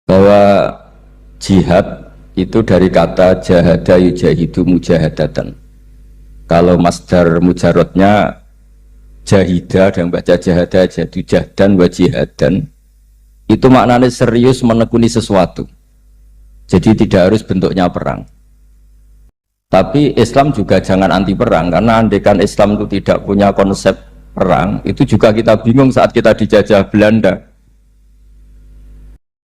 bahwa jihad itu dari kata jahada yujahidu mujahadatan. Kalau masdar mujarrodnya jahida dan baca jahada jadi jahdan wa jihadan, itu maknanya serius menekuni sesuatu. Jadi tidak harus bentuknya perang. Tapi Islam juga jangan anti perang, karena andaikan Islam itu tidak punya konsep perang, itu juga kita bingung saat kita dijajah Belanda.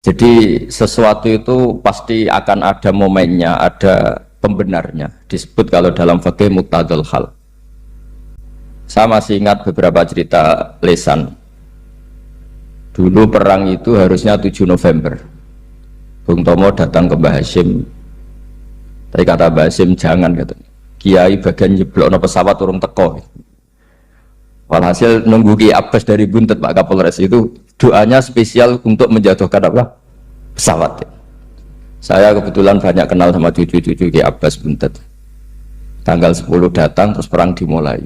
Jadi sesuatu itu pasti akan ada momennya, ada pembenarnya. Disebut kalau dalam fikih muqtadul hal. Saya masih ingat beberapa cerita lesan. Dulu perang itu harusnya 7 November. Bung Tomo datang ke Mbah Hashim. Tapi kata Mbah Hashim jangan, kata Kiai bagian nyeblokno pesawat urung teko. Walhasil nunggu Ki Abbas dari Buntet Pak Kapolres itu doanya spesial untuk menjatuhkan apa? Pesawat. Saya kebetulan banyak kenal sama cucu-cucu Ki Abbas Buntet. Tanggal 10 datang terus perang dimulai.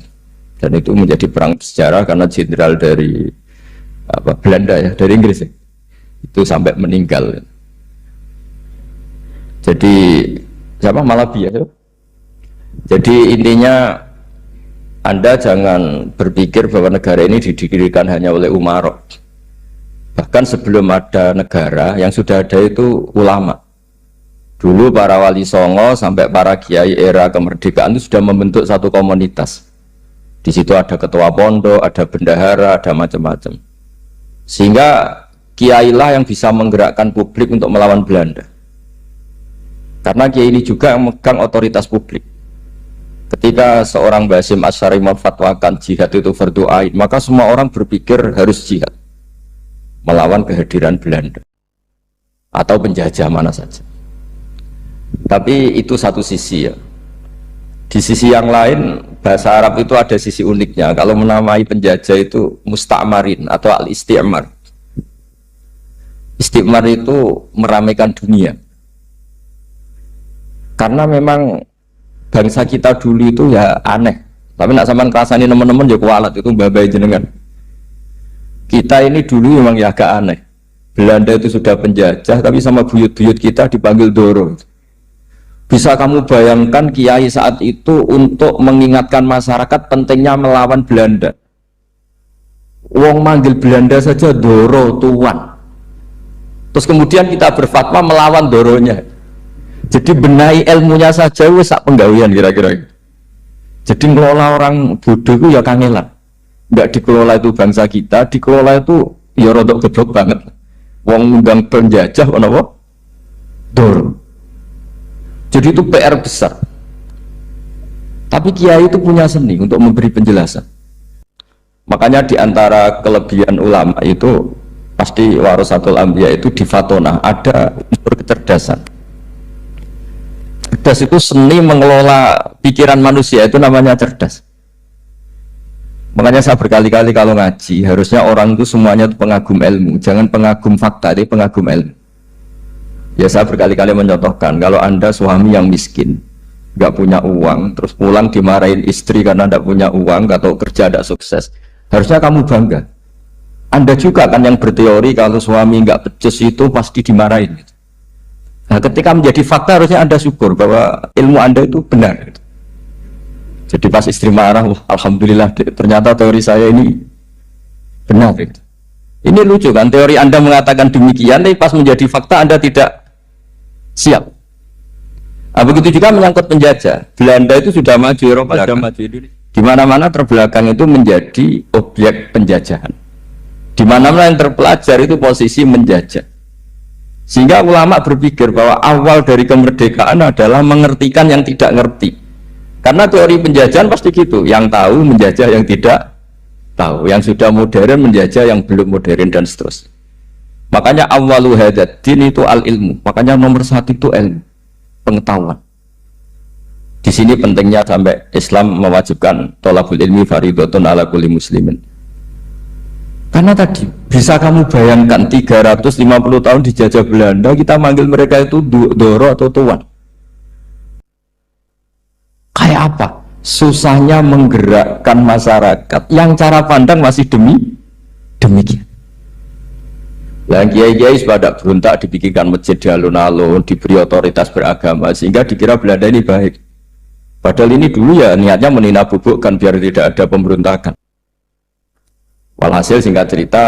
Dan itu menjadi perang sejarah karena jenderal dari Belanda ya, dari Inggris ya, itu sampai meninggal. Jadi siapa Malabi ya? Jadi intinya Anda jangan berpikir bahwa negara ini didirikan hanya oleh umarok. Bahkan sebelum ada negara, yang sudah ada itu ulama. Dulu para wali songo sampai para kiai era kemerdekaan itu sudah membentuk satu komunitas. Di situ ada ketua pondok, ada bendahara, ada macam-macam. Sehingga kiailah yang bisa menggerakkan publik untuk melawan Belanda. Karena kiai ini juga yang megang otoritas publik. Ketika seorang Basim Asy'ari memfatwakan jihad itu fardhu ain, maka semua orang berpikir harus jihad melawan kehadiran Belanda atau penjajah mana saja. Tapi itu satu sisi ya. Di sisi yang lain, bahasa Arab itu ada sisi uniknya. Kalau menamai penjajah itu musta'marin atau al-isti'mar. Isti'mar itu meramaikan dunia. Karena memang bangsa kita dulu itu ya aneh. Tapi nak sampean kerasani teman-teman ya kualat itu babai jenengan. Kita ini dulu memang ya agak aneh. Belanda itu sudah penjajah, tapi sama buyut-buyut kita dipanggil Doro. Bisa kamu bayangkan kiai saat itu untuk mengingatkan masyarakat pentingnya melawan Belanda. Wong manggil Belanda saja Doro tuan. Terus kemudian kita berfatwa melawan Doronya. Jadi benahi ilmunya saja wis sak penggawean kira-kira. Jadi ngelola orang bodoh itu ya kangelan. Enggak dikelola itu bangsa kita, dikelola itu ya rodok goblok banget. Wong ngundang penjajah apa? Doro. Jadi itu PR besar. Tapi kiai itu punya seni untuk memberi penjelasan. Makanya diantara kelebihan ulama itu pasti warasatul anbiya itu di fatona ada unsur kecerdasan. Cerdas itu seni mengelola pikiran manusia, itu namanya cerdas. Makanya saya berkali-kali kalau ngaji harusnya orang itu semuanya itu pengagum ilmu, jangan pengagum fakta, tapi pengagum ilmu. Ya saya berkali-kali mencontohkan, kalau Anda suami yang miskin, nggak punya uang, terus pulang dimarahin istri karena tidak punya uang atau kerja tidak sukses, harusnya kamu bangga. Anda juga kan yang berteori kalau suami nggak becus itu pasti dimarahin. Nah ketika menjadi fakta harusnya Anda syukur bahwa ilmu Anda itu benar. Jadi pas istri marah, alhamdulillah ternyata teori saya ini benar. Ini lucu kan, teori Anda mengatakan demikian, tapi pas menjadi fakta Anda tidak siap. Nah, begitu juga menyangkut penjajah. Belanda itu sudah maju, Eropa sudah maju. Di mana-mana terbelakang itu menjadi objek penjajahan. Di mana-mana yang terpelajar itu posisi menjajah. Sehingga ulama berpikir bahwa awal dari kemerdekaan adalah mengertikan yang tidak ngerti. Karena teori penjajahan pasti gitu, yang tahu menjajah yang tidak tahu, yang sudah modern menjajah yang belum modern dan seterusnya. Makanya awalu hadad din itu al ilmu. Makanya nomor satu itu ilmu, pengetahuan. Di sini pentingnya sampai Islam mewajibkan thalabul ilmi fardhatun ala kulli muslimin. Karena tadi bisa kamu bayangkan 350 tahun dijajah Belanda, kita manggil mereka itu Doro atau tuan. Kayak apa? Susahnya menggerakkan masyarakat yang cara pandang masih demikian. Lah kiai-kiai pada berontak dibikinkan masjid di alun-alun, diberi otoritas beragama sehingga dikira Belanda ini baik. Padahal ini dulu ya niatnya menina bubukkan biar tidak ada pemberontakan. Walhasil singkat cerita,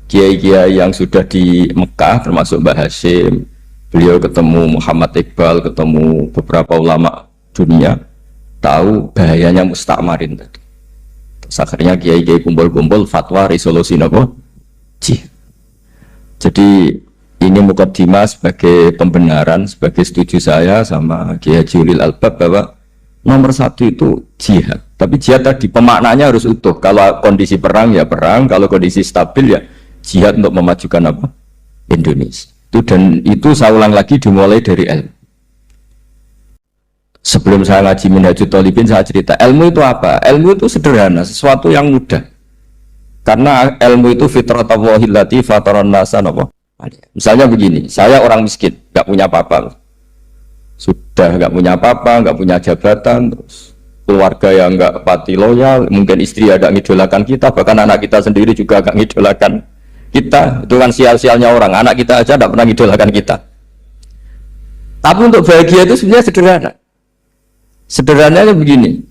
kiai-kiai yang sudah di Mekah termasuk Mbah Hashim, beliau ketemu Muhammad Iqbal, ketemu beberapa ulama dunia, tahu bahayanya mustakmarin tadi. Terus akhirnya kiai-kiai kumpul-kumpul fatwa resolusi nopo jihad. Jadi ini mukaddimah sebagai pembenaran, sebagai setuju saya sama Kiai Haji Ulil Albab bahwa nomor satu itu jihad. Tapi jihad tadi pemaknanya harus utuh. Kalau kondisi perang ya perang, kalau kondisi stabil ya jihad untuk memajukan apa? Indonesia. Dan itu saya ulang lagi dimulai dari ilmu. Sebelum saya ngaji Minhajul Thalibin saya cerita ilmu itu apa? Ilmu itu sederhana, sesuatu yang mudah. Karena ilmu itu fitratallahi allati fataran nasa apa? Misalnya begini, saya orang miskin, nggak punya apa-apa, sudah nggak punya apa-apa, nggak punya jabatan, terus keluarga yang nggak pati loyal, mungkin istri ada ngidolakan kita, bahkan anak kita sendiri juga agak ngidolakan kita. Itu kan sial-sialnya orang, anak kita aja nggak pernah ngidolakan kita. Tapi untuk bahagia itu sebenarnya sederhana. Sederhananya begini,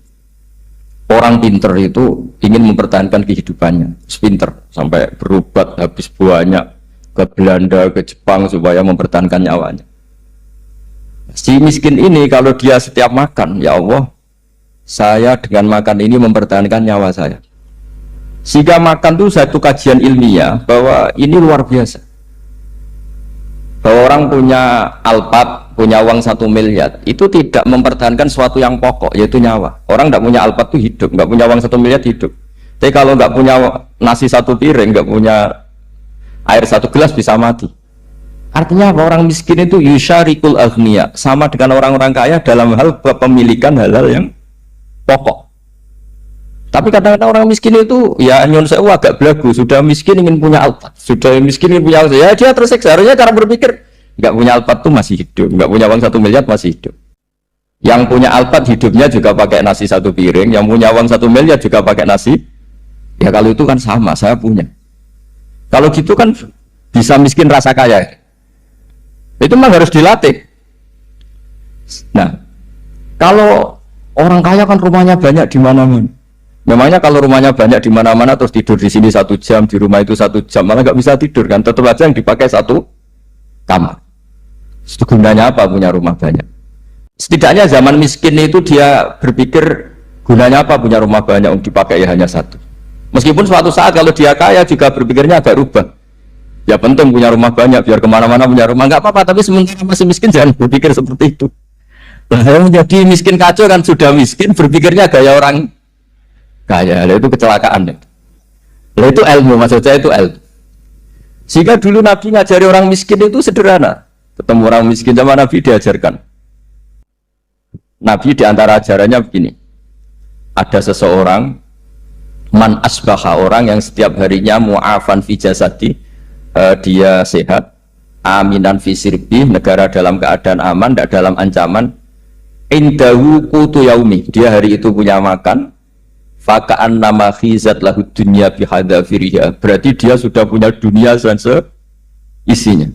orang pinter itu ingin mempertahankan kehidupannya, pinter sampai berobat habis banyak ke Belanda, ke Jepang supaya mempertahankan nyawanya. Si miskin ini kalau dia setiap makan, ya Allah, saya dengan makan ini mempertahankan nyawa saya. Sehingga makan itu satu kajian ilmiah bahwa ini luar biasa. Bahwa orang punya Alphard, punya uang 1 miliar, itu tidak mempertahankan sesuatu yang pokok, yaitu nyawa. Orang tidak punya Alphard itu hidup, nggak punya uang 1 miliar hidup. Tapi kalau nggak punya nasi 1 piring, nggak punya air 1 gelas bisa mati. Artinya orang miskin itu yusyarikul aghniya, sama dengan orang-orang kaya dalam hal kepemilikan hal-hal yang pokok. Tapi kadang-kadang orang miskin itu ya nyon sewu agak belagu, sudah miskin ingin punya Alphard, sudah miskin ingin punya, ya dia tersiksa. Harusnya cara berpikir nggak punya Alphard tuh masih hidup, nggak punya uang 1 miliar masih hidup. Yang punya Alphard hidupnya juga pakai nasi 1 piring, yang punya uang 1 miliar juga pakai nasi. Ya kalau itu kan sama, saya punya. Kalau gitu kan bisa miskin rasa kaya. Itu memang harus dilatih. Nah, kalau orang kaya kan rumahnya banyak di mana-mana. Memangnya kalau rumahnya banyak di mana-mana terus tidur di sini 1 jam, di rumah itu 1 jam, malah nggak bisa tidur kan? Tetap aja yang dipakai 1 kamar. Itu gunanya apa punya rumah banyak? Setidaknya zaman miskin itu dia berpikir gunanya apa punya rumah banyak untuk dipakai ya hanya 1. Meskipun suatu saat kalau dia kaya juga berpikirnya agak rubah. Ya penting punya rumah banyak biar kemana-mana punya rumah, nggak apa-apa. Tapi sementara masih miskin jangan berpikir seperti itu. Nah, yang menjadi miskin kacau kan sudah miskin berpikirnya gaya orang kaya. Itu kecelakaan ya. Nah, itu ilmu, maksud saya itu ilmu. Sehingga dulu Nabi ngajari orang miskin itu sederhana. Ketemu orang miskin sama Nabi diajarkan. Nabi diantara ajarannya begini. Ada seseorang man asbaha, orang yang setiap harinya mu'afan fi jasadi, dia sehat, aminan fi sirbi, negara dalam keadaan aman, tidak dalam ancaman, indahu qutu yaumi, dia hari itu punya makan, faka'an nama khizat lahu dunya bihadafiriha, berarti dia sudah punya dunia dan isinya.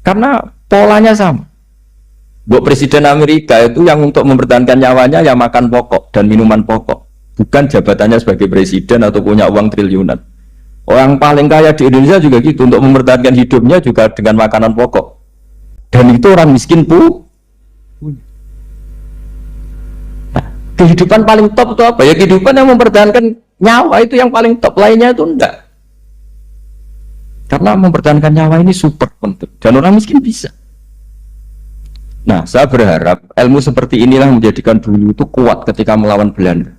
Karena polanya sama. Buat Presiden Amerika itu yang untuk mempertahankan nyawanya ya makan pokok dan minuman pokok, bukan jabatannya sebagai presiden atau punya uang triliunan. Orang paling kaya di Indonesia juga gitu, untuk mempertahankan hidupnya juga dengan makanan pokok. Dan itu orang miskin punya. Nah, kehidupan paling top itu apa? Ya kehidupan yang mempertahankan nyawa itu yang paling top, lainnya itu enggak. Karena mempertahankan nyawa ini super penting dan orang miskin bisa. Nah, saya berharap ilmu seperti inilah menjadikan dulu itu kuat ketika melawan Belanda.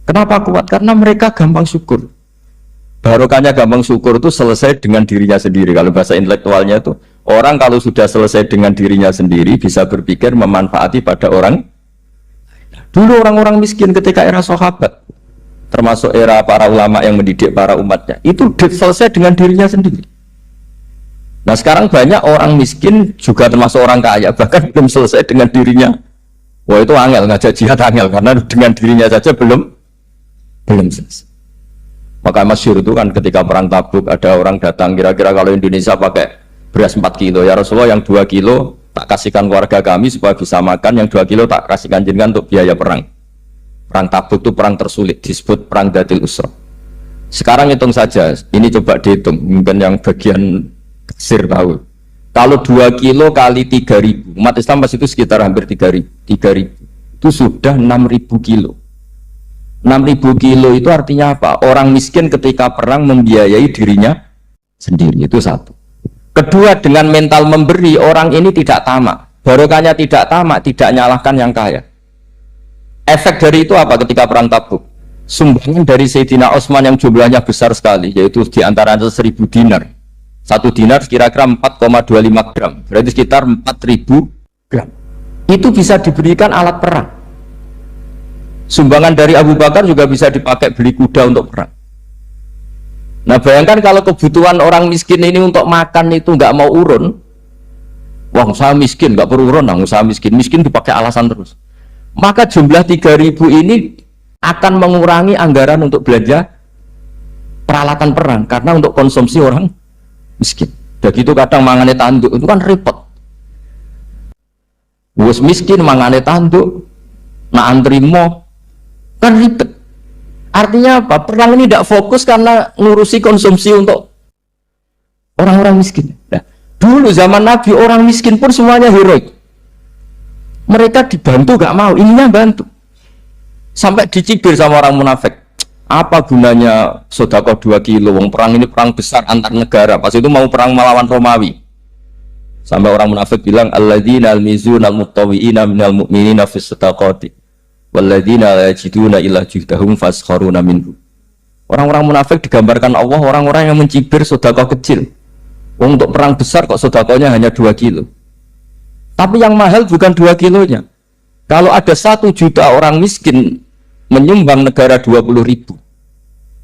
Kenapa kuat? Karena mereka gampang syukur. Barokahnya gampang syukur itu selesai dengan dirinya sendiri. Kalau bahasa intelektualnya itu, orang kalau sudah selesai dengan dirinya sendiri bisa berpikir memanfaati pada orang. Dulu orang-orang miskin ketika era sahabat, termasuk era para ulama yang mendidik para umatnya, itu selesai dengan dirinya sendiri. Nah sekarang banyak orang miskin juga termasuk orang kaya, bahkan belum selesai dengan dirinya. Wah itu angel, ngajak jihad angel, karena dengan dirinya saja belum selesai. Maka masyhur itu kan ketika perang Tabuk ada orang datang kira-kira kalau Indonesia pakai beras 4 kilo ya Rasulullah, yang 2 kilo tak kasihkan keluarga kami supaya bisa makan, yang 2 kilo tak kasihkan jenengan untuk biaya perang. Perang Tabuk itu perang tersulit, disebut perang Dhatil Usra. Sekarang hitung saja, ini coba dihitung, mungkin yang bagian kasir tahu. Kalau 2 kilo kali 3.000, umat Islam pas itu sekitar hampir 3.000, itu sudah 6.000 kilo. 6.000 kilo itu artinya apa? Orang miskin ketika perang membiayai dirinya sendiri, itu satu. Kedua, dengan mental memberi, orang ini tidak tamak. Barokahnya tidak tamak, tidak nyalahkan yang kaya. Efek dari itu apa ketika perang Tabuk? Sumbangan dari Sayyidina Utsman yang jumlahnya besar sekali, yaitu diantaranya 1.000 dinar. 1 dinar kira-kira 4,25 gram, berarti sekitar 4.000 gram. Itu bisa diberikan alat perang. Sumbangan dari Abu Bakar juga bisa dipakai beli kuda untuk perang. Nah bayangkan kalau kebutuhan orang miskin ini untuk makan itu nggak mau urun. Wah usaha miskin nggak perlu urun, nah, usaha miskin dipakai alasan terus. Maka jumlah 3.000 ini akan mengurangi anggaran untuk belanja peralatan perang karena untuk konsumsi orang miskin. Dan gitu kadang mangane tanduk itu kan repot. Wes miskin mangane tanduk, nak antri mo kan ribet. Artinya apa? Perang ini tidak fokus karena ngurusi konsumsi untuk orang-orang miskin. Nah, dulu zaman Nabi orang miskin pun semuanya heroik. Mereka dibantu gak mau, ininya bantu. Sampai dicibir sama orang munafik. Apa gunanya sedekah 2 kilo? Wong perang ini perang besar antar negara. Pas itu mau perang melawan Romawi. Sampai orang munafik bilang alladzina almizuna almuttawiina minal mu'minina fis sadaqati. Walladzina la yajiduna illa juhdahum faskharuna minhu. Orang-orang munafik digambarkan Allah orang-orang yang mencibir sedekah kecil. Untuk perang besar kok sedekahnya hanya 2 kilo. Tapi yang mahal bukan 2 kilonya. Kalau ada 1 juta orang miskin menyumbang negara 20.000,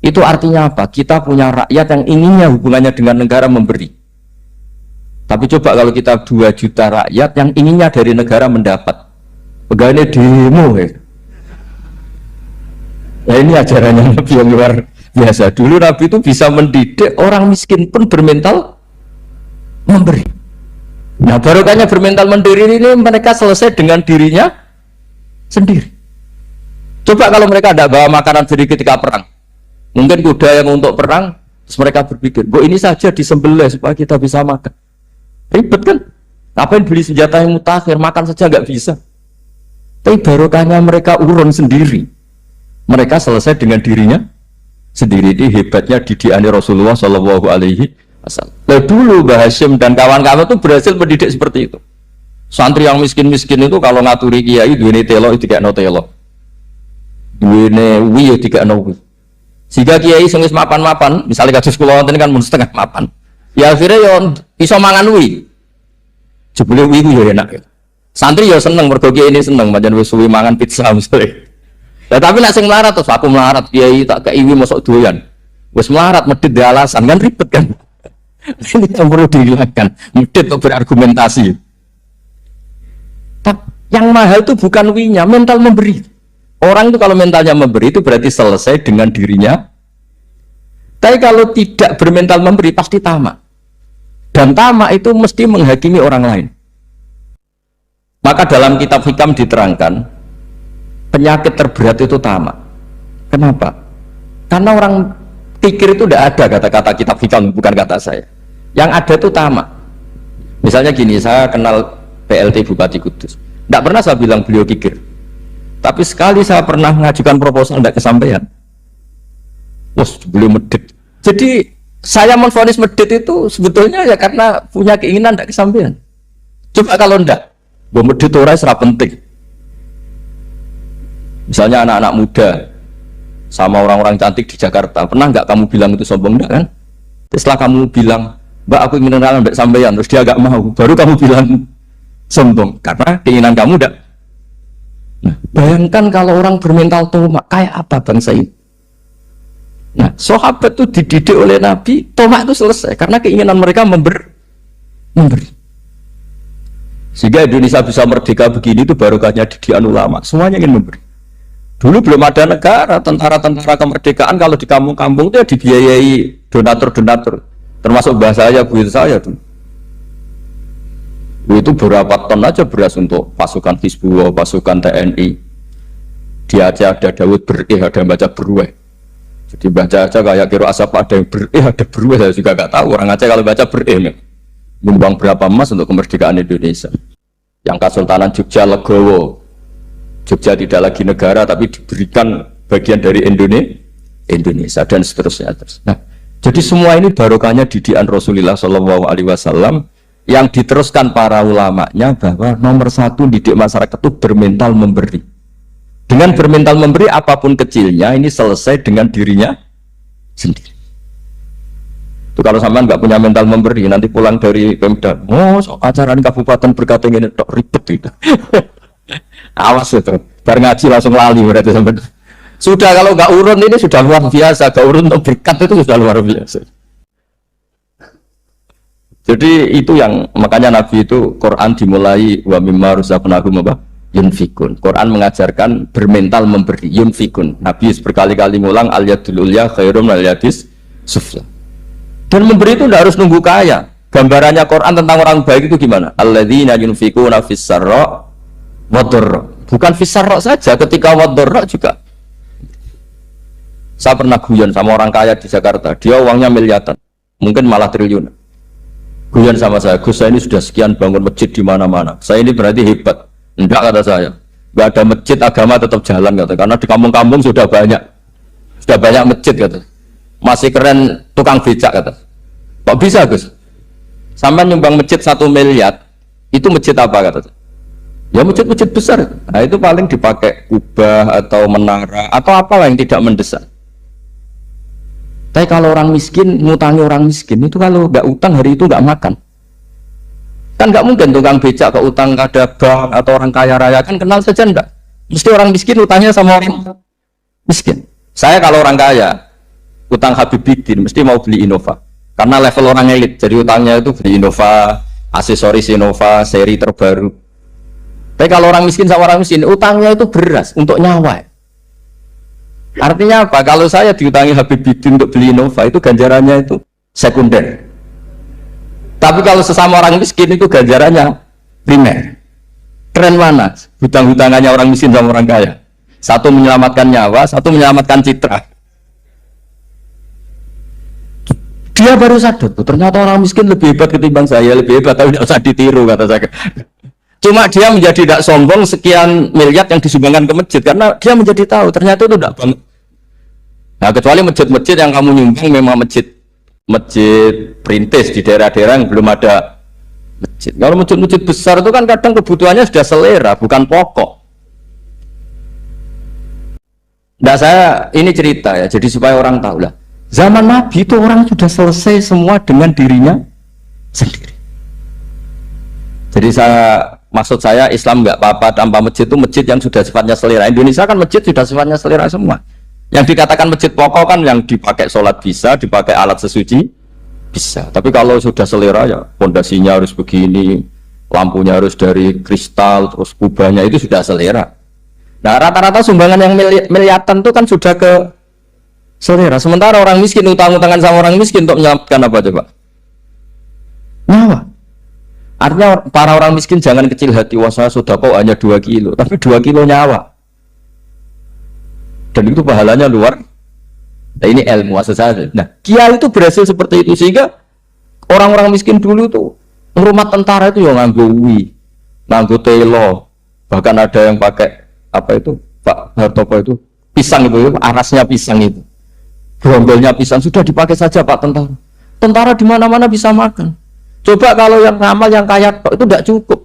itu artinya apa? Kita punya rakyat yang inginnya hubungannya dengan negara memberi. Tapi coba kalau kita 2 juta rakyat yang inginnya dari negara mendapat, pegawainya demo ya. Nah ini ajarannya Nabi yang luar biasa. Dulu Nabi itu bisa mendidik orang miskin pun bermental memberi. Nah barokahnya bermental mandiri ini mereka selesai dengan dirinya sendiri. Coba kalau mereka tidak bawa makanan sendiri ketika perang, mungkin kuda yang untuk perang, terus mereka berpikir, bu ini saja disembelih supaya kita bisa makan. Ribet kan? Ngapain beli senjata yang mutakhir, makan saja nggak bisa. Tapi barokahnya mereka urun sendiri. Mereka selesai dengan dirinya sendiri. Ini hebatnya didikan Rasulullah Shallallahu Alaihi Wasallam. Dulu Mbah Hashim dan kawan-kawan itu berhasil mendidik seperti itu. Santri yang miskin-miskin itu kalau ngaturi kiai duwene telo itu tidak no telo, duwene wi tidak no wi. Jika kiai sing wis mapan-mapan, misalnya kados kula wonten kan mun setengah mapan, ya akhirnya yo iso mangan wi. Jebule wi ku yo enak. Santri yo seneng mergo kiai ini seneng pancen wis suwi mangan pizza misalnya. Ya tapi nek sing melarat terus aku melarat kiai tak kei wi mosok doyan. Wis melarat medhit di alasan kan ribet kan. Ini yang perlu dihilangkan, medhit kok berargumentasi. Yang mahal itu bukan winya, mental memberi. Orang itu kalau mentalnya memberi itu berarti selesai dengan dirinya. Tapi kalau tidak bermental memberi pasti tamak. Dan tamak itu mesti menghakimi orang lain. Maka dalam kitab Hikam diterangkan penyakit terberat itu tamak. Kenapa? Karena orang pikir itu tidak ada kata-kata kitab Hikam, bukan kata saya. Yang ada itu tamak. Misalnya gini, saya kenal PLT Bupati Kudus. Tidak pernah saya bilang beliau kikir. Tapi sekali saya pernah mengajukan proposal tidak kesampaian. Wah, beliau medit. Jadi saya menvonis medit itu sebetulnya ya karena punya keinginan tidak kesampaian. Coba kalau tidak, gue medit orang serap penting. Misalnya anak-anak muda sama orang-orang cantik di Jakarta, pernah nggak kamu bilang itu sombong? Enggak kan? Setelah kamu bilang, Mbak aku ingin kenalan Mbak sampeyan, terus dia agak mau, baru kamu bilang sombong karena keinginan kamu enggak. Nah, bayangkan kalau orang bermental tomak kayak apa bangsa ini. Nah, sahabat itu dididik oleh Nabi, tomak itu selesai karena keinginan mereka memberi. Sehingga Indonesia bisa merdeka begini itu barokahnya didikan ulama, semuanya ingin memberi. Dulu belum ada negara, tentara-tentara kemerdekaan kalau di kampung-kampung itu ya dibiayai donatur-donatur. Termasuk bahasa saya, buyut saya tuh. Itu berapa ton aja beras untuk pasukan Hizbullah, pasukan TNI. Di Aceh ada Daud berih, ada yang baca berueh. Jadi baca aja kayak kira asap ada yang berih, ada berueh, saya juga gak tahu. Orang Aceh kalau baca berih, nyumbang berapa emas untuk kemerdekaan Indonesia. Yang Kesultanan Jogja Legowo, Jogja tidak lagi negara tapi diberikan bagian dari Indonesia dan seterusnya. Nah, jadi semua ini barokahnya didikan Rasulullah SAW yang diteruskan para ulamanya bahwa nomor satu didik masyarakat itu bermental memberi. Dengan bermental memberi apapun kecilnya ini selesai dengan dirinya sendiri. Itu kalau sampean nggak punya mental memberi nanti pulang dari Pemda, acara di kabupaten berkata ini ribet gitu. Awas itu, bar ngaji langsung lali berarti sampai. Sudah kalau nggak urun ini sudah luar biasa, nggak urun untuk berkat itu sudah luar biasa. Jadi itu yang makanya Nabi itu Quran dimulai wa mimma razaqnahum apa yunfikun. Quran mengajarkan bermental memberi yunfikun. Nabi berkali-kali ngulang al yadul ulya khairum al yadis sufla. Dan memberi itu tidak harus nunggu kaya. Gambarannya Quran tentang orang baik itu gimana? Alladzina yunfikuna fis sarra wa dharra. Bukan fis sarra saja, ketika wa dharra juga. Saya pernah guyon sama orang kaya di Jakarta. Dia uangnya miliaran, mungkin malah triliunan. Guyon sama saya, Gus saya ini sudah sekian bangun masjid di mana-mana. Saya ini berarti hebat. Enggak kata saya. Enggak ada masjid agama tetap jalan kata. Karena di kampung-kampung sudah banyak masjid kata. Masih keren tukang becak kata. Kok bisa Gus? Sampai nyumbang masjid 1 miliar, itu masjid apa kata? Ya masjid-masjid besar. Nah itu paling dipakai kubah atau menara atau apalah yang tidak mendesak. Tapi kalau orang miskin, ngutangi orang miskin itu kalau nggak utang hari itu nggak makan. Kan nggak mungkin tukang becak ke utang ada bank atau orang kaya raya kan kenal saja enggak. Mesti orang miskin utangnya sama orang miskin. Saya kalau orang kaya utang Habib Bidin mesti mau beli Innova. Karena level orang elit, jadi utangnya itu beli Innova, aksesoris Innova, seri terbaru. Tapi kalau orang miskin sama orang miskin, utangnya itu beras untuk nyawa. Artinya apa? Kalau saya diutangi Habib Bidin untuk beli Innova, itu ganjarannya itu sekunder. Tapi kalau sesama orang miskin itu ganjarannya primer. Keren mana? Hutang-hutangannya orang miskin sama orang kaya. Satu menyelamatkan nyawa, satu menyelamatkan citra. Dia baru sadar, ternyata orang miskin lebih hebat ketimbang saya, lebih hebat, tapi tidak usah ditiru kata saya. Cuma dia menjadi tidak sombong sekian miliar yang disumbangkan ke masjid, karena dia menjadi tahu ternyata itu tidak banget. Nah kecuali masjid-masjid yang kamu nyumbang memang masjid perintis di daerah-daerah yang belum ada masjid. Kalau masjid-masjid besar itu kan kadang kebutuhannya sudah selera, bukan pokok. Nah saya ini cerita ya, jadi supaya orang tahu lah. Zaman Nabi itu orang sudah selesai semua dengan dirinya sendiri. Jadi maksud saya Islam nggak apa-apa tanpa masjid itu masjid yang sudah sifatnya selera. Indonesia kan masjid sudah sifatnya selera semua. Yang dikatakan masjid pokok kan yang dipakai sholat bisa, dipakai alat sesuci bisa. Tapi kalau sudah selera ya pondasinya harus begini, lampunya harus dari kristal, terus kubahnya itu sudah selera. Nah rata-rata sumbangan yang miliatan itu kan sudah ke selera. Sementara orang miskin utang-utangan sama orang miskin untuk menyelamatkan apa coba? Nyawa. Artinya para orang miskin jangan kecil hati, wah saya sudah kok hanya 2 kilo, tapi 2 kilo nyawa. Dan itu pahalanya luar. Nah ini ilmu asal. Nah kiai itu berhasil seperti itu sehingga orang-orang miskin dulu tuh rumah tentara itu yang nganggo nganggo telo, bahkan ada yang pakai apa itu Pak Hartopo itu pisang itu, arasnya pisang itu, grombolnya pisang sudah dipakai saja Pak tentara. Tentara di mana-mana bisa makan. Coba kalau yang ngamal yang kaya itu tidak cukup.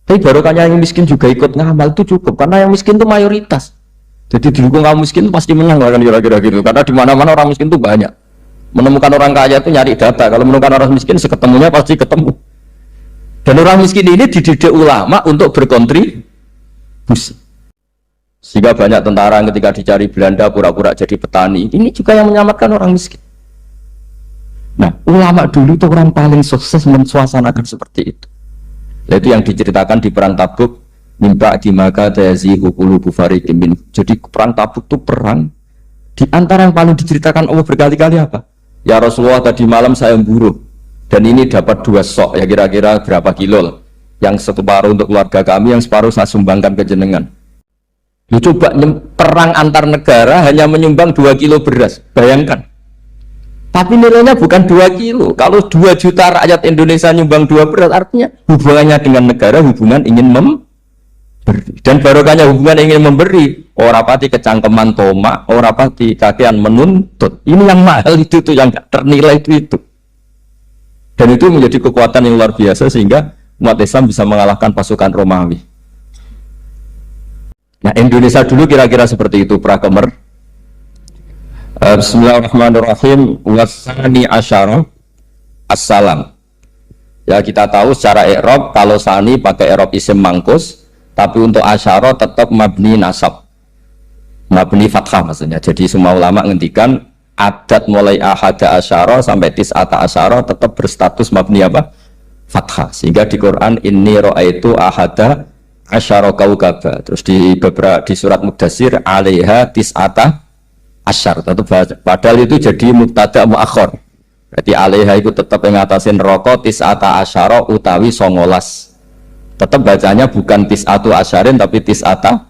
Tapi barokahnya yang miskin juga ikut ngamal itu cukup karena yang miskin itu mayoritas. Jadi didukung kaum miskin pasti menang kan kira-kira gitu. Karena di mana-mana orang miskin itu banyak. Menemukan orang kaya itu nyari data. Kalau menemukan orang miskin seketemunya pasti ketemu. Dan orang miskin ini dididik ulama untuk berkontribusi. Sehingga banyak tentara yang ketika dicari Belanda pura-pura jadi petani. Ini juga yang menyelamatkan orang miskin. Nah, ulama dulu itu orang paling sukses mensuasanakan seperti itu. Itu yang diceritakan di perang Tabuk. mimba di maka tayazihu qulubu fariqin min. Jadi perang Tabuk itu perang di antara yang paling diceritakan Allah berkali-kali apa? Ya Rasulullah, tadi malam saya memburu dan ini dapat 2 sok, ya kira-kira berapa kilo lah. Yang separuh untuk keluarga kami, yang separuh saya sumbangkan ke jenengan. Lu coba perang antar negara hanya menyumbang 2 kilo beras, bayangkan. Tapi nilainya bukan 2 kilo. Kalau 2 juta rakyat Indonesia nyumbang 2 beras, artinya hubungannya dengan negara hubungan ingin memberi. Dan barokahnya hubungan ingin memberi, ora pati kecangkeman tomak, ora pati kakean menuntut. Ini yang mahal itu tuh, yang gak ternilai itu. Dan itu menjadi kekuatan yang luar biasa sehingga umat Islam bisa mengalahkan pasukan Romawi. Nah, Indonesia dulu kira-kira seperti itu prakemer. Bismillahirrahmanirrahim. Wasani asyara assalam. Ya, kita tahu secara i'rab kalau sani pakai i'rab isim mangkus, tapi untuk asyara tetap mabni nasab, mabni fathah maksudnya. Jadi semua ulama ngendikan adat mulai ahada asyara sampai tis'ata asyara tetap berstatus mabni apa? Fathah. Sehingga di Quran inni ra'aitu ahada asyara kaukaba. Terus di beberapa di surat Mudassir alaiha tis'ata asyar. Padahal itu jadi mubtada muakhir. Berarti alaiha itu tetap ngatasin roko tis'ata asyara utawi 19. Tetap bacanya bukan tis'atu asyarin tapi tis'ata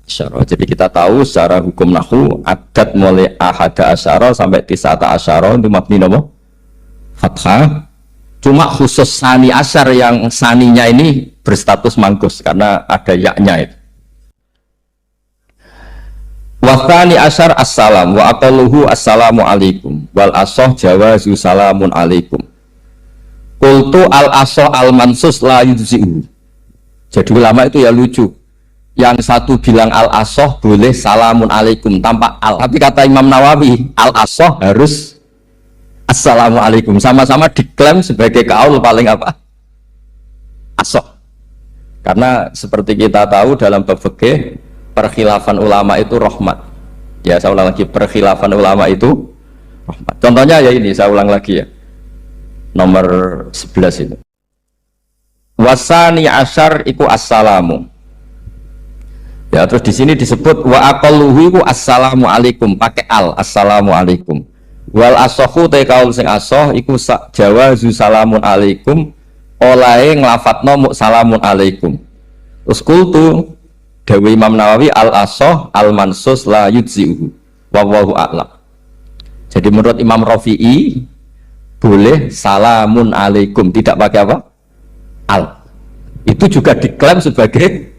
asyara. Jadi kita tahu secara hukum nahwu adat mulai ahada asyara sampai tis'ata asyara itu mabni nama fathah. Cuma khusus sani asyar yang saninya ini berstatus mangkus karena ada yaknya itu. Wasani asyar assalam wa aqalluhu assalamu alaikum wal asoh jawazu salamun alaikum. Qultu al asoh al mansus la yujzi'u. Jadi ulama itu ya lucu. Yang satu bilang al asoh boleh salamun alaikum tanpa al. Tapi kata Imam Nawawi al asoh harus assalamualaikum, sama-sama diklaim sebagai kaul paling apa? Asoh. Karena seperti kita tahu dalam bab fikih perkhilafan ulama itu rahmat. Ya, saya ulang lagi, perkhilafan ulama itu rahmat. Contohnya ya ini, saya ulang lagi ya. Nomor 11 itu. Wasani asyar iku assalamu. Ya, terus di sini disebut wa aqalluhu iku assalamu alaikum pakai al, assalamu alaikum. Wal asohu te kaul sing asoh iku jawazu salamun alaikum olahe nglafatno mu salamun alaikum. Terus kultu dawe Imam Nawawi al asoh al mansus la yujzi'uhu wallahu a'lam. Jadi menurut Imam Rafi'i boleh salamun alaikum tidak pakai apa? Al. Itu juga diklaim sebagai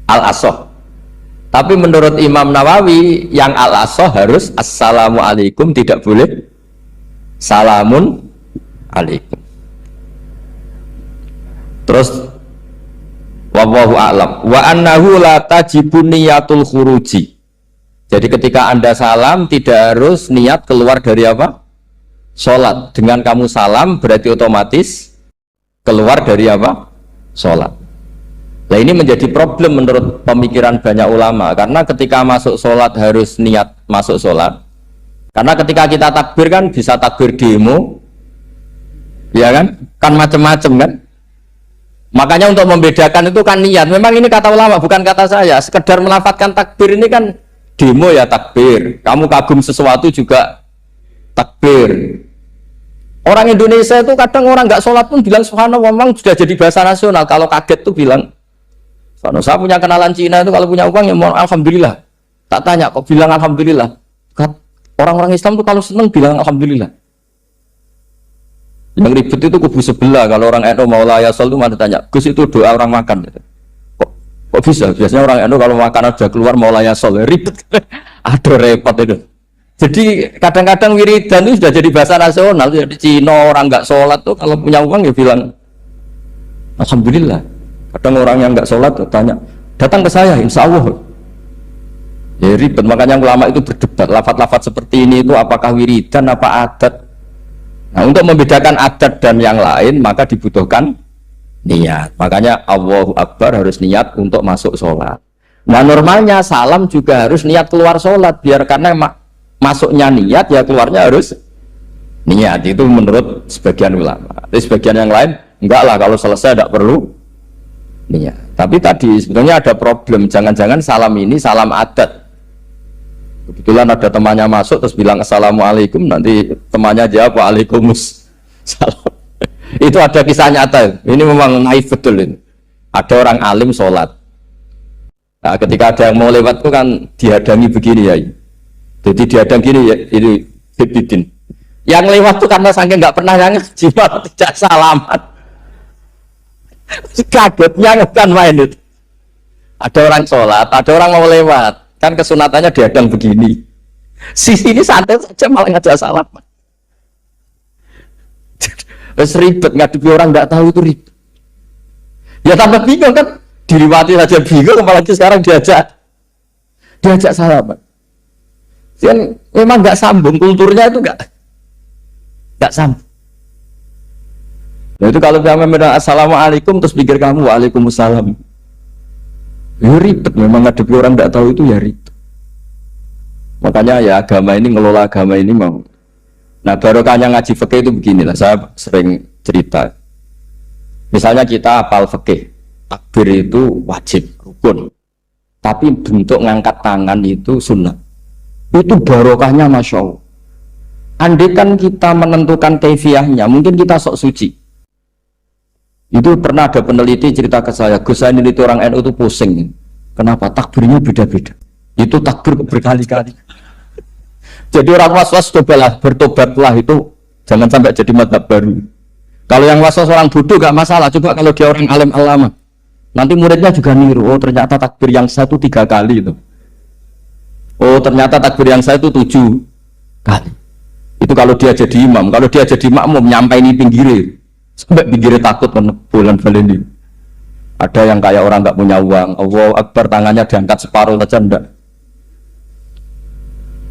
al asoh. Tapi menurut Imam Nawawi yang al-asoh harus assalamualaikum, tidak boleh salamun alaikum. Terus wallahu a'lam wa annahu la tajibu niyatul khuruji. Jadi ketika Anda salam tidak harus niat keluar dari apa? Sholat. Dengan kamu salam berarti otomatis keluar dari apa? Sholat. Nah, ini menjadi problem menurut pemikiran banyak ulama karena ketika masuk sholat harus niat masuk sholat. Karena ketika kita takbir kan bisa takbir demo, ya kan macam-macam kan. Makanya untuk membedakan itu kan niat. Memang ini kata ulama bukan kata saya. Sekedar melafadzkan takbir ini kan demo ya takbir. Kamu kagum sesuatu juga takbir. Orang Indonesia itu kadang orang nggak sholat pun bilang subhanallah, memang sudah jadi bahasa nasional. Kalau kaget tuh bilang. Saya punya kenalan Cina itu kalau punya uang ya mohon alhamdulillah. Tak tanya kok bilang alhamdulillah. Orang-orang Islam tuh kalau seneng bilang alhamdulillah. Yang ribet itu kubu sebelah. Kalau orang NU mau layasol itu mana tanya, Gus itu doa orang makan. Kok bisa? Biasanya orang NU kalau makanan sudah keluar mau layasol ribet. Aduh repot itu. Jadi kadang-kadang wiridan itu sudah jadi bahasa nasional. Jadi Cina orang nggak sholat tuh kalau punya uang ya bilang alhamdulillah. Kadang orang yang nggak sholat tanya, datang ke saya, insya Allah. Ya ribet, makanya ulama itu berdebat. Lafaz-lafaz seperti ini itu apakah wiridan, apa adat? Nah, untuk membedakan adat dan yang lain, maka dibutuhkan niat. Makanya Allahu Akbar harus niat untuk masuk sholat. Nah, normalnya salam juga harus niat keluar sholat. Biar karena masuknya niat, ya keluarnya harus niat. Itu menurut sebagian ulama. Tapi sebagian yang lain, enggak lah, kalau selesai tidak perlu niat. Tapi tadi sebetulnya ada problem, jangan-jangan salam ini salam adat. Kebetulan ada temannya masuk terus bilang assalamualaikum, nanti temannya jawab waalaikumsalam. Itu ada kisah nyata. Ini memang naif betul ini. Ada orang alim sholat. Nah, ketika ada yang mau lewat itu kan dihadangi begini ya. Jadi dihadang gini ya, ini Hibidin. Yang lewat tuh karena saking nggak pernah ngaji, malah tidak salaman. Kagetnya kan main itu. Ada orang sholat, ada orang mau lewat, kan kesunatannya dihadang begini. Sisi ini santai saja malah ngajak salaman. Terus ribet ngadepi orang nggak tahu itu ribet. Ya tambah bingung kan, diriwati saja bingung, apalagi sekarang diajak salaman. Kan memang nggak sambung, kulturnya itu nggak sambung. Nah itu kalau kamu bilang assalamualaikum terus pikir kamu waalaikumsalam, ya ribet. Memang ngadepi orang nggak tahu itu ya ribet. Makanya ya agama ini, ngelola agama ini mau. Nah barokahnya ngaji fikih itu beginilah, saya sering cerita. Misalnya kita hafal fikih, takbir itu wajib, rukun. Tapi bentuk ngangkat tangan itu sunnah. Itu barokahnya Masya Allah. Andai kan kita menentukan kaifiahnya, mungkin kita sok suci. Itu pernah ada peneliti cerita ke saya, Gus, saya meneliti orang NU itu pusing. Kenapa? Takbirnya beda-beda. Itu takbir berkali-kali. Jadi orang was-was cobalah, bertobatlah, itu jangan sampai jadi mazhab baru. Kalau yang was-was orang bodoh gak masalah, coba kalau dia orang alim alama, nanti muridnya juga niru. Oh ternyata takbir yang satu 3 kali itu. Oh ternyata takbir yang saya itu 7 kali. Itu kalau dia jadi imam. Kalau dia jadi makmum nyampai ini pinggirnya, sampai pinggirnya takut bulan ini. Ada yang kayak orang nggak punya uang, Allahu Akbar tangannya diangkat separuh saja enggak.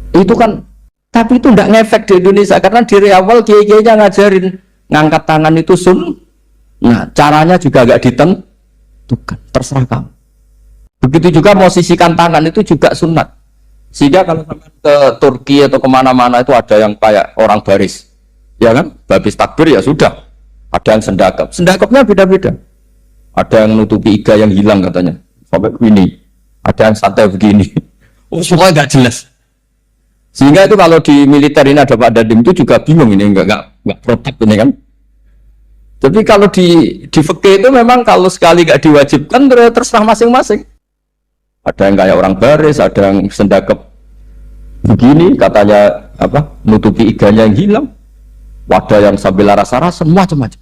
Itu kan, tapi itu enggak ngefek di Indonesia karena dari awal kiai-kiainya ngajarin ngangkat tangan itu nah caranya juga agak ditentukan, terserah kamu. Begitu juga posisikan tangan itu juga sunat. Sehingga kalau ke Turki atau kemana-mana itu ada yang kayak orang baris, ya kan? Habis takbir ya sudah. Ada yang sendakapnya beda-beda. Ada yang nutupi iga yang hilang katanya, sampai begini. Ada yang santai begini. Oh semua nggak jelas. Sehingga itu kalau di militer ini ada Pak Dandim itu juga bingung ini nggak protap ini kan. Tapi kalau di fikih itu memang kalau sekali nggak diwajibkan terserah masing-masing. Ada yang kayak orang baris, ada yang sendakep begini, katanya apa, nutupi iganya yang hilang, wadah yang sambil rasa-rasa, macam-macam.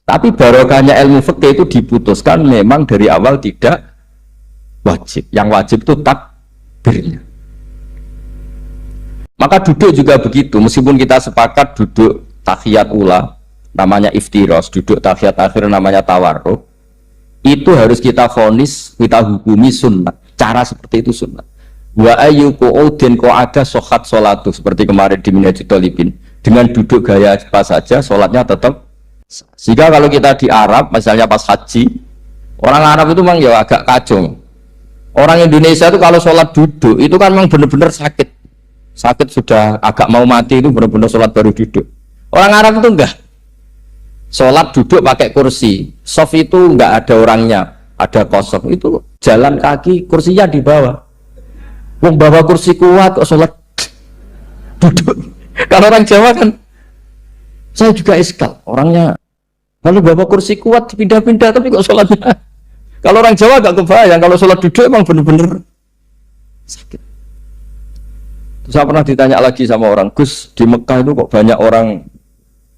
Tapi barokahnya ilmu fikih itu diputuskan memang dari awal tidak wajib. Yang wajib itu takbirnya. Maka duduk juga begitu, meskipun kita sepakat duduk tahiyat ula, namanya iftiros, duduk tahiyat akhir namanya tawarruk. Itu harus kita vonis, kita hukumi sunnah. Cara seperti itu sunnah. Wa ayyuku udin ko ada sohat sholatu, seperti kemarin di Minhajul Thalibin. Dengan duduk gaya apa saja, sholatnya tetap. Sehingga kalau kita di Arab, misalnya pas haji, orang Arab itu memang ya agak kacau. Orang Indonesia itu kalau sholat duduk, itu kan memang benar-benar sakit. Sakit sudah agak mau mati itu benar-benar sholat baru duduk. Orang Arab itu enggak. Sholat duduk pakai kursi, soft itu enggak ada orangnya, ada kosong, itu jalan kaki, kursinya di bawah. Bawa kursi kuat kok sholat duduk. Kalau orang Jawa kan, saya juga iskal, orangnya kalau bawa kursi kuat pindah-pindah tapi kok sholatnya. Kalau orang Jawa agak kebayang, kalau sholat duduk emang bener-bener sakit. Terus saya pernah ditanya lagi sama orang, Gus, di Mekah itu kok banyak orang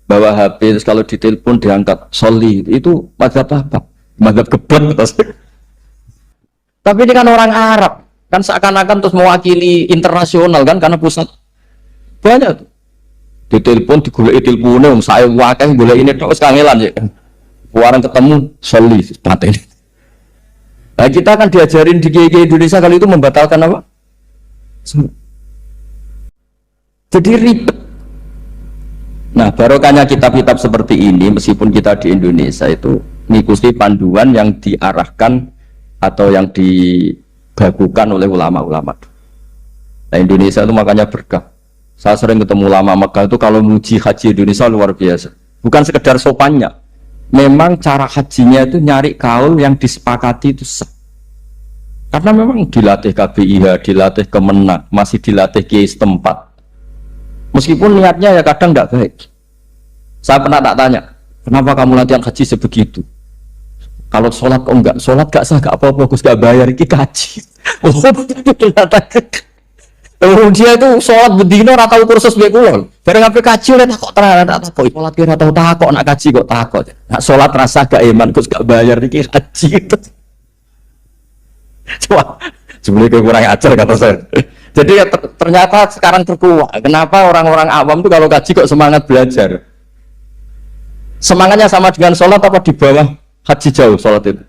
bawa HP, terus kalau ditelepon diangkat soli, itu mazhab apa? Mazhab kebon. Tapi ini kan orang Arab, kan seakan-akan terus mewakili internasional kan, karena pusat banyak tuh. Ditelepon digoleki teleponnya, saya wakil boleh ini terus kangelan ya. Orang ketemu soli paten. Nah kita kan diajarin di GG Indonesia kali itu membatalkan apa? Jadi ribet. Nah, barokahnya kitab-kitab seperti ini, meskipun kita di Indonesia itu mengikuti panduan yang diarahkan atau yang dibagukan oleh ulama-ulama. Nah, Indonesia itu makanya berkah. Saya sering ketemu ulama Mekah itu kalau muji haji Indonesia luar biasa. Bukan sekedar sopannya, memang cara hajinya itu nyari kaul yang disepakati itu sah. Karena memang dilatih KBIH, dilatih Kemenak, masih dilatih kiai setempat. Meskipun niatnya ya kadang tidak baik. Saya pernah tak tanya, kenapa kamu latihan haji sebegitu? Kalau sholat kok enggak? Sholat gak sah, gak apa-apa, Gus gak bayar, ini kaji. Oh, dia itu sholat bedino atau kursus baik ulol. Bareng sampai kaji udah takut terang, tak takut. Sholat kira tahu takut, nak kaji kok takut. Nak sholat rasa gak iman, Gus gak bayar, ini kaji itu. Coba, sebenarnya kurang ajar kata saya. Jadi ya, ternyata sekarang terkuat. Kenapa orang-orang awam tuh kalau kaji kok semangat belajar? Semangatnya sama dengan sholat apa di bawah haji jauh sholat itu?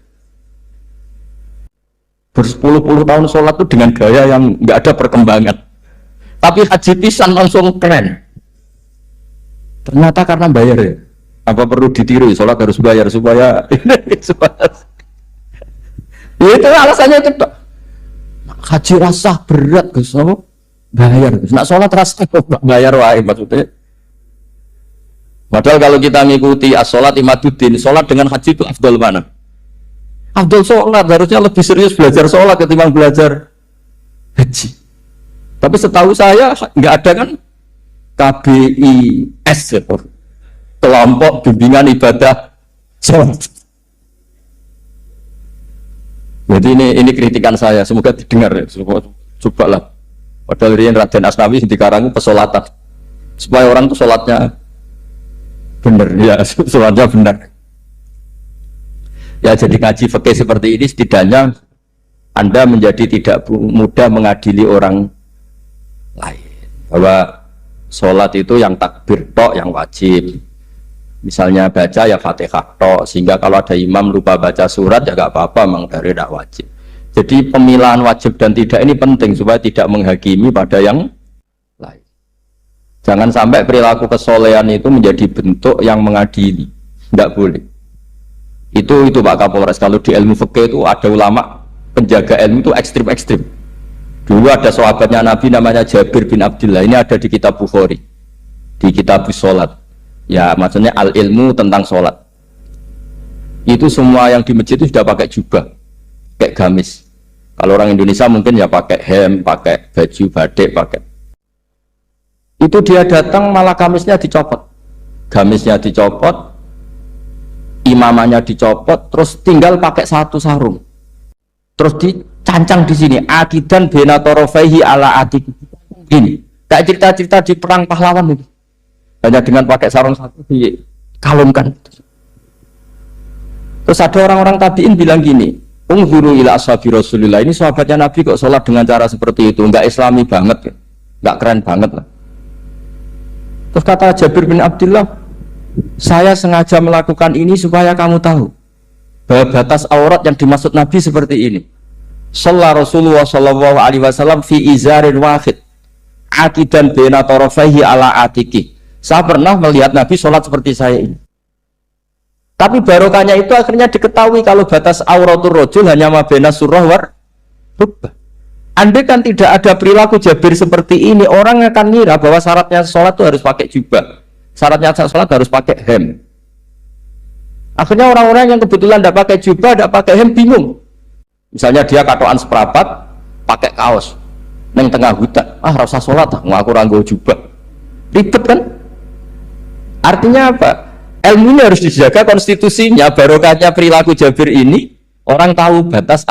Berpuluh-puluh tahun sholat itu dengan gaya yang nggak ada perkembangan. Tapi haji pisan langsung keren. Ternyata karena bayar ya. Apa perlu ditiru? Sholat harus bayar supaya itu alasannya itu. Haji rasa berat Gus, bayar Gus. Nak sholat rasa bayar wae maksudnya. Padahal kalau kita mengikuti as-sholat imaduddin, sholat dengan haji itu afdal mana? Afdal sholat, harusnya lebih serius belajar sholat ketimbang belajar haji. Tapi setahu saya nggak ada kan KBIS ya, kelompok bimbingan ibadah sholat. Jadi ini kritikan saya, semoga didengar ya. Coba lah. Padahal Rian Raden Asnawi di Karang pesolatan supaya orang tuh sholatnya benar ya, sholatnya benar. Ya jadi ngaji fikih seperti ini setidaknya Anda menjadi tidak mudah mengadili orang lain. Bahwa sholat itu yang takbir tok yang wajib. Misalnya baca ya Fatihah tok, sehingga kalau ada imam lupa baca surat ya gak apa-apa, memang dari tidak wajib. Jadi pemilahan wajib dan tidak ini penting supaya tidak menghakimi pada yang lain. Jangan sampai perilaku kesolehan itu menjadi bentuk yang mengadili, tidak boleh. Itu Pak Kapolres, kalau di ilmu fikih itu ada ulama penjaga ilmu itu ekstrim-ekstrim. Dulu ada sahabatnya Nabi namanya Jabir bin Abdullah, ini ada di kitab Bukhari, di kitab Sholat. Ya maksudnya al ilmu tentang sholat. Itu semua yang di masjid itu sudah pakai jubah, kayak gamis. Kalau orang Indonesia mungkin ya pakai hem, pakai baju batik, pakai. Itu dia datang malah gamisnya dicopot, gamisnya dicopot, imamannya dicopot, terus tinggal pakai satu sarung, terus dicancang di sini akidan benatorofaihi ala atik. Ini kayak cerita-cerita di perang pahlawan itu. Hanya dengan pakai sarung satu dikalungkan. Terus ada orang-orang tabiin bilang gini, unzuru ila ashabi Rasulillah, ini sahabatnya Nabi kok sholat dengan cara seperti itu, enggak islami banget, enggak keren banget lah. Terus kata Jabir bin Abdullah, saya sengaja melakukan ini supaya kamu tahu bahwa batas aurat yang dimaksud Nabi seperti ini. Shalla Rasulullah sallallahu alaihi wasallam fi izarin wahid akidan baina tarafaihi ala atiki. Saya pernah melihat Nabi sholat seperti saya ini. Tapi barokahnya itu akhirnya diketahui kalau batas auratul rajul hanya mabena surah war rukbah. Andai kan tidak ada perilaku Jabir seperti ini, orang akan ngira bahwa syaratnya sholat itu harus pakai jubah, syaratnya sholat harus pakai hem. Akhirnya orang-orang yang kebetulan tidak pakai jubah, tidak pakai hem bingung. Misalnya dia katoan seperapat, pakai kaos, neng tengah hutan, rasa sholat, ngaku ranggo jubah, ribet kan? Artinya apa? Ilmu ini harus dijaga konstitusinya, barokahnya perilaku Jabir ini, orang tahu batas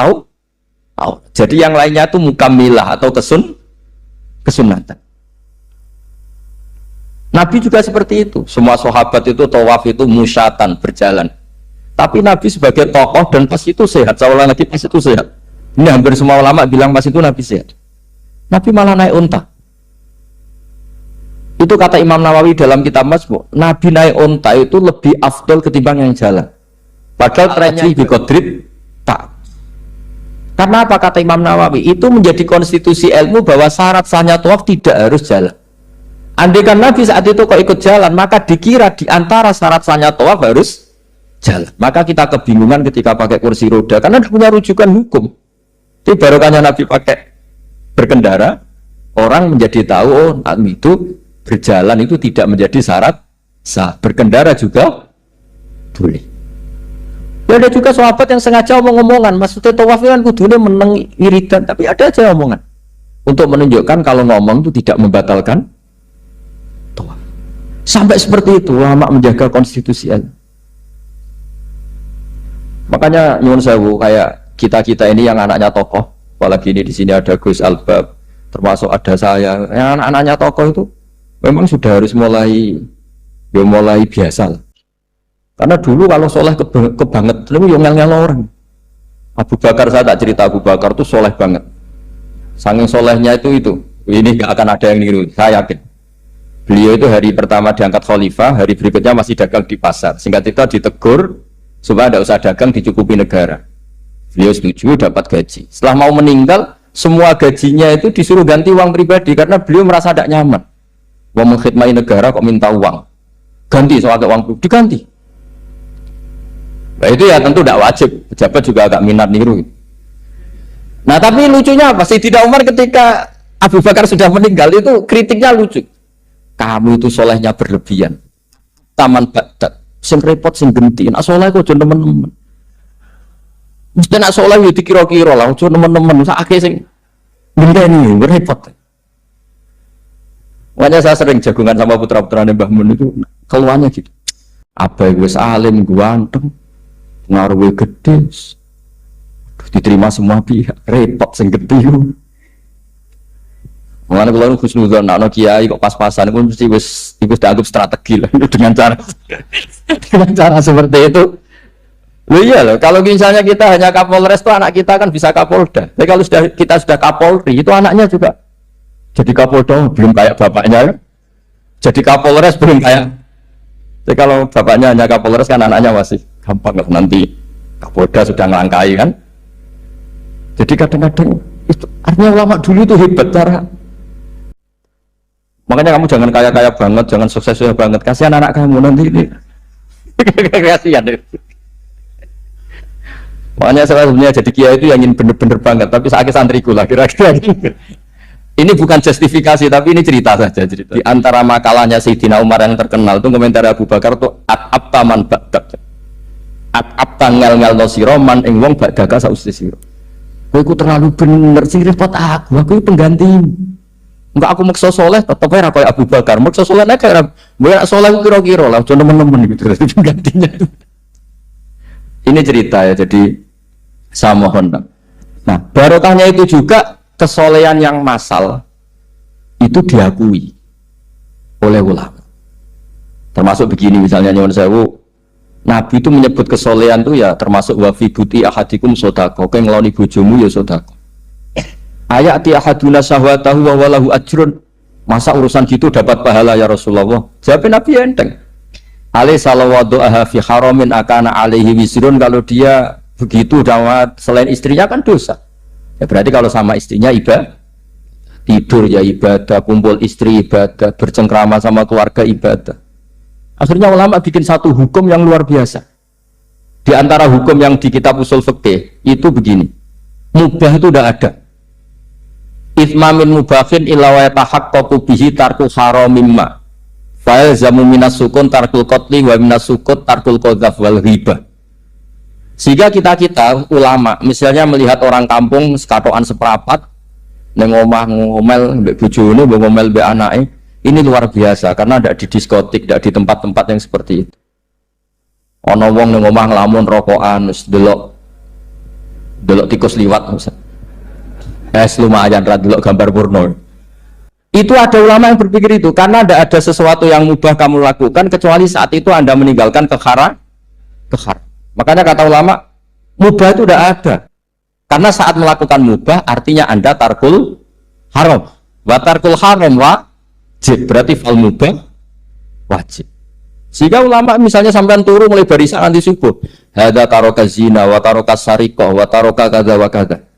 jadi yang lainnya itu mukamilah atau kesunatan. Nabi juga seperti itu. Semua sahabat itu tawaf itu musyatan, berjalan. Tapi Nabi sebagai tokoh dan pas itu sehat. Saya ulang lagi, pas itu sehat. Ini hampir semua ulama bilang pas itu Nabi sehat. Nabi malah naik unta. Itu kata Imam Nawawi dalam kitab Majmu', Nabi naik unta itu lebih afdol ketimbang yang jalan. Padahal trennya di Qadrib tak. Karena apa kata Imam Nawawi? Itu menjadi konstitusi ilmu bahwa syarat sahnya tawaf tidak harus jalan. Andai kan Nabi saat itu kok ikut jalan, maka dikira di antara syarat sahnya tawaf harus jalan. Maka kita kebingungan ketika pakai kursi roda karena tidak punya rujukan hukum. Jadi barokahnya Nabi pakai berkendara, orang menjadi tahu oh itu berjalan itu tidak menjadi syarat sah. Berkendara juga boleh. Ya ada juga sahabat yang sengaja omong-omongan, maksudnya tawaf kan kudune meneng iridan, tapi ada aja omongan untuk menunjukkan kalau ngomong itu tidak membatalkan tawaf. Sampai seperti itu ulama menjaga konstitusi. Makanya nyuwun sewu kayak kita ini yang anaknya tokoh, apalagi ini di sini ada Gus Albab, termasuk ada saya, yang anak-anaknya tokoh itu memang sudah harus mulai biasa lah. Karena dulu kalau soleh kebanget, itu ngel-ngel orang. Abu Bakar, saya tak cerita Abu Bakar itu soleh banget. Saking solehnya itu, ini gak akan ada yang niru, saya yakin. Beliau itu hari pertama diangkat khalifah, hari berikutnya masih dagang di pasar. Singkat cerita ditegur supaya tidak usah dagang, dicukupi negara. Beliau setuju, dapat gaji. Setelah mau meninggal, semua gajinya itu disuruh ganti uang pribadi karena beliau merasa tidak nyaman. Mau mengkhidmati negara kok minta uang, ganti soal uang diganti. Nah, itu ya tentu tidak wajib, pejabat juga agak minat niru. Nah tapi lucunya apa? Sayyidina Umar ketika Abu Bakar sudah meninggal itu kritiknya lucu. Kamu itu solehnya berlebihan. Taman Baghdad, sing repot sing genti. Nak soleh kok cuma temen-temen. Mesti nak soleh itu kira-kira lah, cuma temen-temen. Sakit sing genteni, repot. Makanya saya sering jagungan sama putra-putra Mbah Mun itu keluarnya gitu. Apa wis alim, ganteng, ngaruh gede, diterima semua pihak, repot sing gede. Mengenai kalau khusnuzon, nak kiai kok pas-pasan, itu mesti wis dianggap strategi lah dengan cara seperti itu. Loh iya loh, kalau misalnya kita hanya Kapolres itu anak kita kan bisa Kapolda. Tapi kalau kita sudah Kapolri itu anaknya juga jadi Kapolda belum kayak bapaknya kan? Jadi Kapolres belum kayak. Jadi kalau bapaknya hanya Kapolres kan anaknya masih gampang lah, nanti Kapolda sudah ngelangkai kan. Jadi kadang-kadang itu artinya ulama dulu itu hebat cara. Makanya kamu jangan kaya-kaya banget, jangan sukses banget. Kasihan anak kamu nanti ini. Kasihan deh. Makanya saya sebenarnya jadi kiai itu yang ingin bener-bener banget, tapi saya santriku lah kira-kira. Ini bukan justifikasi, tapi ini cerita saja. Cerita. Di antara makalahnya Sayyidina Umar yang terkenal itu komentar Abu Bakar itu at-abta man ba'dak. At-abta ngel-ngel no siro man ing wong ba'daka sausti siro. Aku terlalu bener sih repot aku pengganti. Enggak aku maksa soleh, tetap aja kayak Abu Bakar. Maksa soleh aja kayak nak soleh kira-kira lah, cuma temen-temen gitu. Penggantinya itu. Ini cerita ya, jadi saya mohon. Nah, barokahnya itu juga kesolehan yang massal itu diakui oleh ulama. Termasuk begini misalnya nyuwun sewu, Nabi itu menyebut kesolehan itu ya termasuk wa fi buti ahadikum sodako, kowe ngeloni bojomu ya sodako. Ayati ahaduna syahwatahu wa walahu ajrun. Masa urusan gitu dapat pahala ya Rasulullah? Jawab Nabi enteng. Ali salawatu aha fi haramin akana alaihi wisrun, kalau dia begitu dapat selain istrinya kan dosa. Ya berarti kalau sama istrinya ibadah, tidur ya ibadah, kumpul istri ibadah, bercengkrama sama keluarga ibadah. Akhirnya ulama bikin satu hukum yang luar biasa. Di antara hukum yang di kitab usul fikih itu begini. Mubah itu tidak ada. Ithmamin mubahin illa wa yatahaqqaqu bihi tarku haramimma. Fa'il zamu minas sukun tarkul qatli wa minas sukut tarkul qadzaf wal ghibah. Sehingga kita ulama misalnya melihat orang kampung sekatoan seperapat neng omah ngomel mbek bojone, ngomel mbek anake, ini luar biasa karena tidak di diskotik, tidak di tempat-tempat yang seperti itu. Ana wong neng omah nglamun rokokan wis delok tikus liwat lumayan ra delok gambar porno. Itu ada ulama yang berpikir itu karena tidak ada sesuatu yang mubah kamu lakukan kecuali saat itu Anda meninggalkan kehara. Makanya kata ulama mubah itu tidak ada karena saat melakukan mubah artinya Anda tarkul haram. Wa tarkul haram wajib, berarti fal mubah wajib. Sehingga ulama misalnya sampai turu mulai barisan nanti subuh, hadza taroka zina wa taroka sariqah wa taroka kadza wa kadza.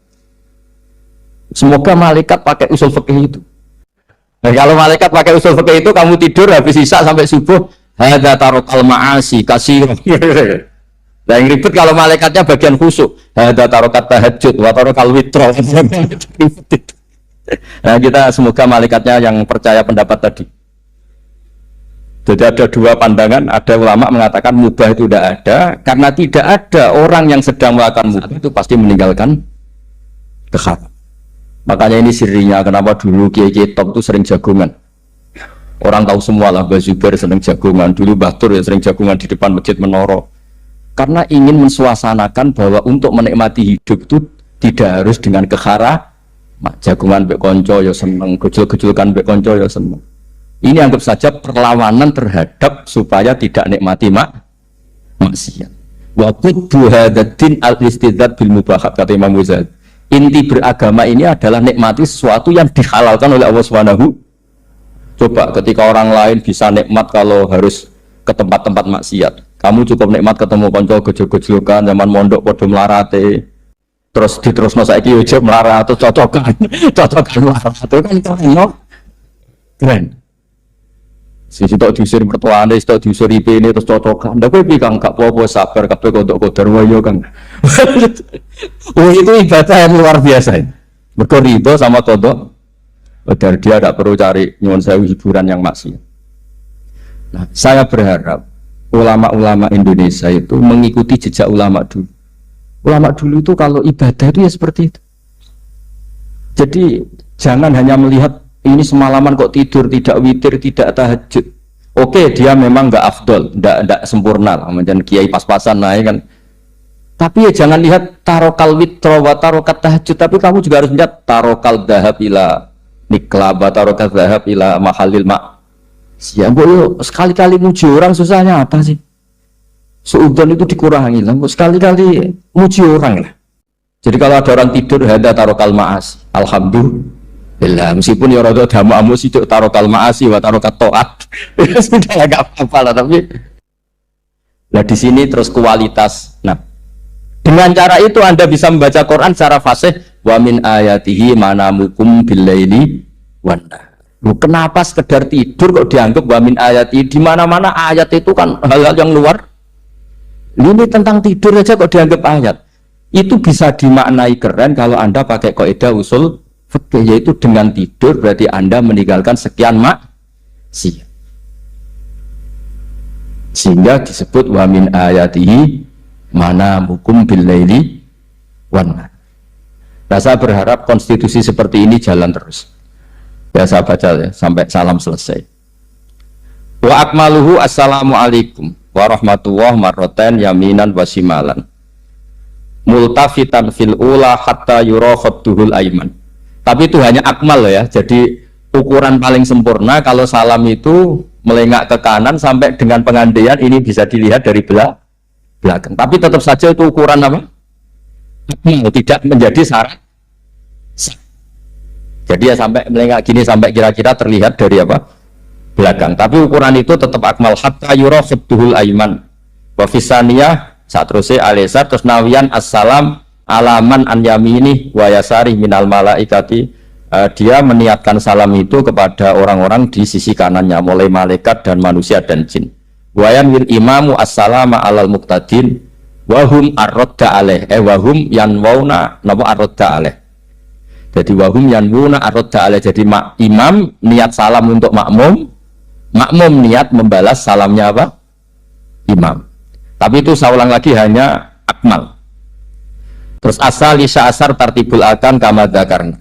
Semoga malaikat pakai usul fikih itu. Nah, kalau malaikat pakai usul fikih itu, kamu tidur habis isya sampai subuh, hadza tarokal ma'asi kasir. Nah, yang ribet kalau malaikatnya bagian khusyuk, hadza tarokat tahajud wa tarokal witr. Nah, kita semoga malaikatnya yang percaya pendapat tadi. Jadi ada dua pandangan, ada ulama mengatakan mubah itu tidak ada, karena tidak ada orang yang sedang melakukan mubah itu pasti meninggalkan keharam. Makanya ini sirinya kenapa dulu kiai-kiai top itu sering jagungan. Orang tahu semua lah, Mbah Zubair sering jagungan, dulu Mbah Tur ya sering jagungan di depan masjid Menoro. Karena ingin mensuasanakan bahwa untuk menikmati hidup itu tidak harus dengan keharam. Jagungan mbek konco ya seneng, gejol-gejolkan mbek konco ya seneng. Ini anggap saja perlawanan terhadap supaya tidak nikmati maksiat. Wa qudbu hadzal al-istidzad bil mubahat, kata Imam Ghazali. Inti beragama ini adalah nikmati sesuatu yang dihalalkan oleh Allah Subhanahu. Coba ketika orang lain bisa nikmat kalau harus ke tempat-tempat maksiat. Kamu cukup nikmat ketemu konco gejol-gejolkan zaman mondok padha mlarate. Terus diterusno saiki yo melarat atau cocokan melarat itu kan keren. Sisi tok diusir mertuane, tok diusir IP-ne terus cocokan. Ndak kowe Kang gak apa-apa sabar kabeh kodok-kodor wae Kang. Oh itu ibadah yang luar biasa. Mergo riba sama kodok. Padahal dia tidak perlu cari nyuwun sewu hiburan yang maksiat. Nah, saya berharap ulama-ulama Indonesia itu mengikuti jejak ulama dulu. Ulama dulu itu kalau ibadah itu ya seperti itu. Jadi jangan hanya melihat ini semalaman kok tidur, tidak witir, tidak tahajud. Oke, dia memang nggak afdol, nggak sempurna lah, macam kiai pas-pasan naik kan. Tapi ya jangan lihat tarokal witro wa tarokat tahajud, tapi kamu juga harus lihat tarokal dahab ila niklaba, tarokal dahab ila mahalil mak. Siapa yo sekali-kali muji orang susahnya apa sih? Seudon itu dikurangi lah, sekali-kali muji orang lah. Jadi kalau ada orang tidur hada tarokal maas, alhamdulillah, meskipun ya rada damamu sih tarokal maasi wa tarokat toat, sudah agak apa-apa lah. Tapi nah di sini terus kualitas. Nah dengan cara itu Anda bisa membaca Quran secara fasih. Wa min ayatihi manamukum billaili wan nahar. Kenapa sekedar tidur kok dianggap wa min ayatihi? Di mana-mana ayat itu kan hal-hal yang luar. Ini tentang tidur aja kok dianggap ayat. Itu bisa dimaknai keren kalau Anda pakai kaidah usul fikih, yaitu dengan tidur berarti Anda meninggalkan sekian maksiat. Sehingga disebut wa min ayatihi manamukum billaili wan nahar. Nah, saya berharap konstitusi seperti ini jalan terus. Ya saya baca ya sampai salam selesai. Wa akmaluhu assalamualaikum warahmatullahi marroten yaminan wasimalan multafitan fil ula hatta yura khadduhul aiman. Tapi itu hanya akmal ya, jadi ukuran paling sempurna kalau salam itu melengak ke kanan sampai dengan pengandaian ini bisa dilihat dari belakang. Tapi tetap saja itu ukuran apa? Akmal, tidak menjadi syarat. Jadi ya sampai melengak gini sampai kira-kira terlihat dari apa? Belakang. Tapi ukuran itu tetap akmal hatta yura khadduhul aiman. Wa fisaniyah saat terusnya alisa terus nawian assalam alaman an yamini wa yasari minal malaikati. Dia meniatkan salam itu kepada orang-orang di sisi kanannya mulai malaikat dan manusia dan jin. Wa yanwil imamu assalama alal muqtadin wa hum arradda alaih wahum yanwauna napa arradda alaih. Jadi wahum yanwauna arradda alaih. Jadi imam niat salam untuk makmum niat membalas salamnya apa? Imam. Tapi itu saya ulang lagi hanya akmal. Terus asal isya asar tartibul akan kama dzakarna.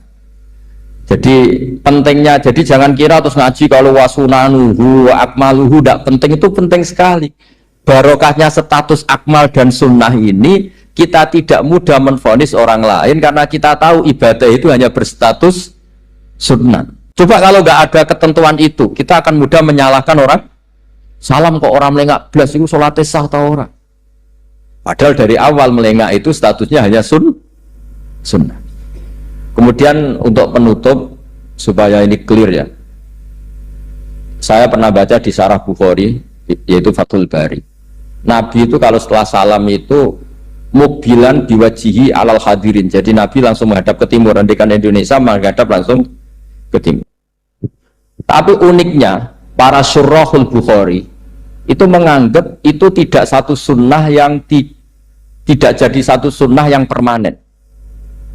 Jadi pentingnya, jadi jangan kira terus ngaji kalau wasunanuhu wa akmaluhu tidak penting, itu penting sekali. Barokahnya status akmal dan sunnah ini kita tidak mudah menvonis orang lain karena kita tahu ibadah itu hanya berstatus sunnah. Coba kalau nggak ada ketentuan itu, kita akan mudah menyalahkan orang. Salam kok orang melengak belas itu sholatnya sah atau orang? Padahal dari awal melengak itu statusnya hanya sunnah. Kemudian untuk penutup supaya ini clear ya, saya pernah baca di Syarah Bukhari yaitu Fathul Bari. Nabi itu kalau setelah salam itu mubilan biwajihi alal hadirin. Jadi Nabi langsung menghadap ke timur, andikan Indonesia menghadap langsung ke timur. Tapi uniknya para syurahul Bukhari itu menganggap itu tidak satu sunnah yang tidak jadi satu sunnah yang permanen.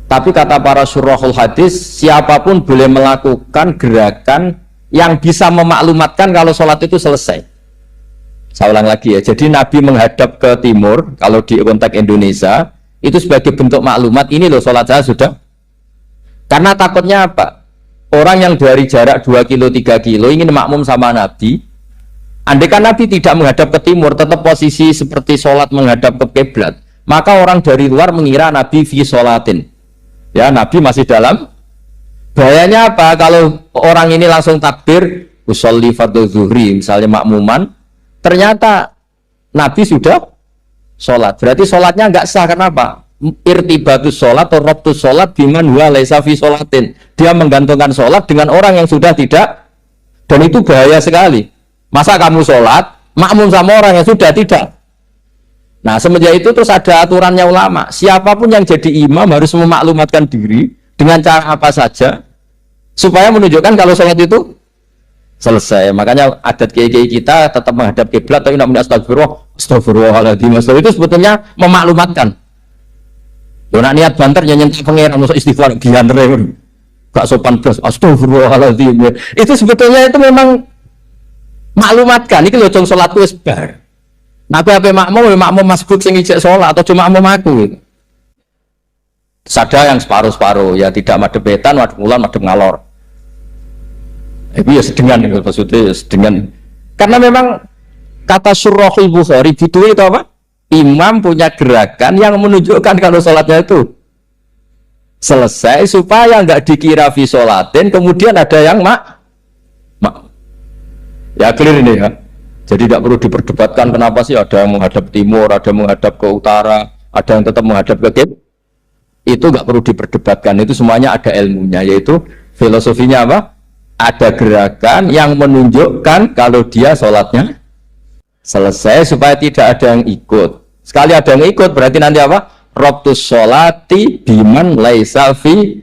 Tapi kata para syurahul hadis, siapapun boleh melakukan gerakan yang bisa memaklumatkan kalau sholat itu selesai. Saya ulang lagi ya. Jadi Nabi menghadap ke timur, kalau di konteks Indonesia, itu sebagai bentuk maklumat, ini loh sholat saya sudah. Karena takutnya apa? Orang yang dari jarak 2 kilo, 3 kilo ingin makmum sama Nabi. Andai kan Nabi tidak menghadap ke timur, tetap posisi seperti sholat menghadap ke kiblat, maka orang dari luar mengira Nabi fi sholatin. Ya, Nabi masih dalam. Bahayanya apa? Kalau orang ini langsung takbir, usolli fardhu zuhri, misalnya makmuman, ternyata Nabi sudah sholat. Berarti sholatnya nggak sah. Kenapa? Irtibatus sholat atau robtus sholat biman huwa laisa fi sholatin. Dia menggantungkan sholat dengan orang yang sudah tidak, dan itu bahaya sekali. Masa kamu sholat makmum sama orang yang sudah tidak. Nah, semenjak itu terus ada aturannya ulama, siapapun yang jadi imam harus memaklumatkan diri dengan cara apa saja supaya menunjukkan kalau sholat itu selesai. Makanya adat kiai-kiai kita tetap menghadap kiblat tapi namanya astagfirullahaladzim. Itu sebetulnya memaklumatkan. Lo nak niat banter nyentuh pangeran masuk istighfar diantre gak sopan blas astagfirullahaladzim. Itu sebetulnya itu memang maklumatkan iki lho jong salatku wis bar. Nah aku ape makmum masbuk sing ijek salat atau cuma makmum aku gitu. Ada yang separuh-separuh ya, tidak madhep wetan, madhep kulon, madhep ngalor. Itu ya sedengan gitu maksudnya, sedengan. Karena memang kata Surahul Bukhari itu apa? Imam punya gerakan yang menunjukkan kalau sholatnya itu selesai supaya nggak dikira fi sholatin kemudian ada yang ya clear ini ya. Jadi tidak perlu diperdebatkan kenapa sih ada yang menghadap timur, ada yang menghadap ke utara, ada yang tetap menghadap ke kiblat. Itu nggak perlu diperdebatkan, itu semuanya ada ilmunya, yaitu filosofinya apa? Ada gerakan yang menunjukkan kalau dia sholatnya selesai supaya tidak ada yang ikut. Sekali ada yang ikut berarti nanti apa? Robtus sholati biman laisa fi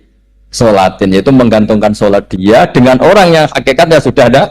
sholatin, yaitu menggantungkan sholat dia dengan orang yang hakikatnya sudah ada